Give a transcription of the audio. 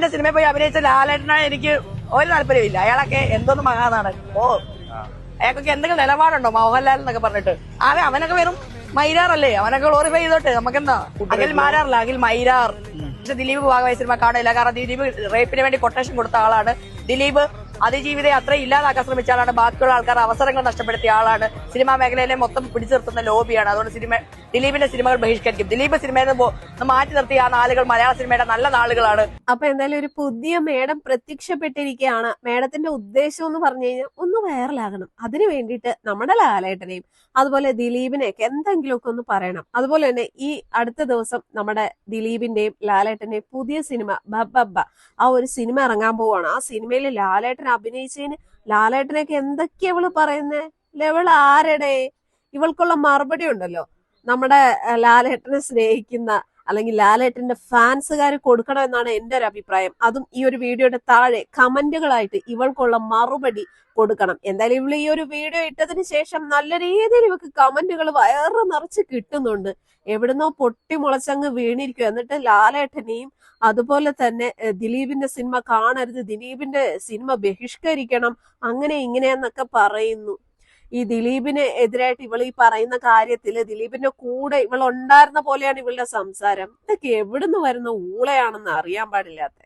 ലാലേട്ടന്റെ സിനിമയിൽ പോയി അഭിനയിച്ച ലാലേട്ടനെ എനിക്ക് ഒരു താല്പര്യമില്ല. അയാളൊക്കെ എന്തോന്ന് മഹാന്നാണ്. അയാൾക്കൊക്കെ എന്തെങ്കിലും നിലപാടുണ്ടോ മോഹൻലാൽ എന്നൊക്കെ പറഞ്ഞിട്ട്? അവനൊക്കെ വെറും മൈരാറല്ലേ, അവനൊക്കെ ഗ്ലോറിഫൈ ചെയ്തോട്ടെ, നമുക്കെന്താ. അഖിൽ മാരാറില്ല, അഖിൽ മൈരാർ. പക്ഷെ ദിലീപ് ഭാഗമായി സിനിമ കാണില്ല. കാരണം ദിലീപ് റേപ്പിന് വേണ്ടി കൊട്ടേഷൻ കൊടുത്ത ആളാണ്. ദിലീപ് അതിജീവിതയെ അത്ര ഇല്ലാതാക്കാൻ ശ്രമിച്ച ആളാണ്. ബാക്കിയുള്ള ആൾക്കാർ അവസരങ്ങൾ നഷ്ടപ്പെടുത്തിയ ആളാണ്. സിനിമാ മേഖലയിലെ മൊത്തം പിടിച്ചു നിർത്തുന്ന ലോബിയാണ്. അതുകൊണ്ട് ദിലീപിന്റെ സിനിമകൾ ബഹിഷ്കരിക്കും. ദിലീപ് സിനിമയിൽ നിന്ന് മാറ്റി നിർത്തിയ ആ നാളുകൾ മലയാള സിനിമയുടെ നല്ല നാളുകളാണ്. അപ്പൊ എന്തായാലും ഒരു പുതിയ മേഡം പ്രത്യക്ഷപ്പെട്ടിരിക്കുകയാണ്. മേഡത്തിന്റെ ഉദ്ദേശം എന്ന് പറഞ്ഞു കഴിഞ്ഞാൽ ഒന്ന് വൈറലാകണം. അതിനു വേണ്ടിയിട്ട് നമ്മുടെ ലാലേട്ടനെയും അതുപോലെ ദിലീപിനെയൊക്കെ എന്തെങ്കിലുമൊക്കെ ഒന്ന് പറയണം. അതുപോലെ തന്നെ ഈ അടുത്ത ദിവസം നമ്മുടെ ദിലീപിന്റെയും ലാലേട്ടന്റെയും പുതിയ സിനിമ ബബ്ബ, ആ ഒരു സിനിമ ഇറങ്ങാൻ പോവാണ്. ആ സിനിമയിൽ ലാലേട്ടൻ അഭിനയിച്ചതിന് ലാലേട്ടനൊക്കെ എന്തൊക്കെയാ ഇവള് പറയുന്നേ? ലെവൾ ആരുടെ? ഇവൾക്കുള്ള മറുപടി ഉണ്ടല്ലോ, നമ്മുടെ ലാലേട്ടനെ സ്നേഹിക്കുന്ന അല്ലെങ്കിൽ ലാലേട്ടന്റെ ഫാൻസുകാർ കൊടുക്കണമെന്നാണ് എന്റെ ഒരു അഭിപ്രായം. അതും ഈ ഒരു വീഡിയോയുടെ താഴെ കമന്റുകളായിട്ട് ഇവൾക്കുള്ള മറുപടി കൊടുക്കണം. എന്തായാലും ഇവള് ഈ ഒരു വീഡിയോ ഇട്ടതിന് ശേഷം നല്ല രീതിയിൽ ഇവക്ക് കമന്റുകൾ വയറ് നിറച്ച് കിട്ടുന്നുണ്ട്. എവിടുന്നോ പൊട്ടി മുളച്ചങ്ങ് വീണിരിക്കും. എന്നിട്ട് ലാലേട്ടനെയും അതുപോലെ തന്നെ ദിലീപിന്റെ സിനിമ കാണരുത്, ദിലീപിന്റെ സിനിമ ബഹിഷ്കരിക്കണം, അങ്ങനെ ഇങ്ങനെയെന്നൊക്കെ പറയുന്നു. ഈ ദിലീപിന് എതിരായിട്ട് ഇവൾ ഈ പറയുന്ന കാര്യത്തില് ദിലീപിന്റെ കൂടെ ഇവൾ ഉണ്ടായിരുന്ന പോലെയാണ് ഇവളുടെ സംസാരം. ഇതൊക്കെ എവിടുന്ന് വരുന്ന ഊളയാണെന്ന് അറിയാൻ പാടില്ലാത്ത.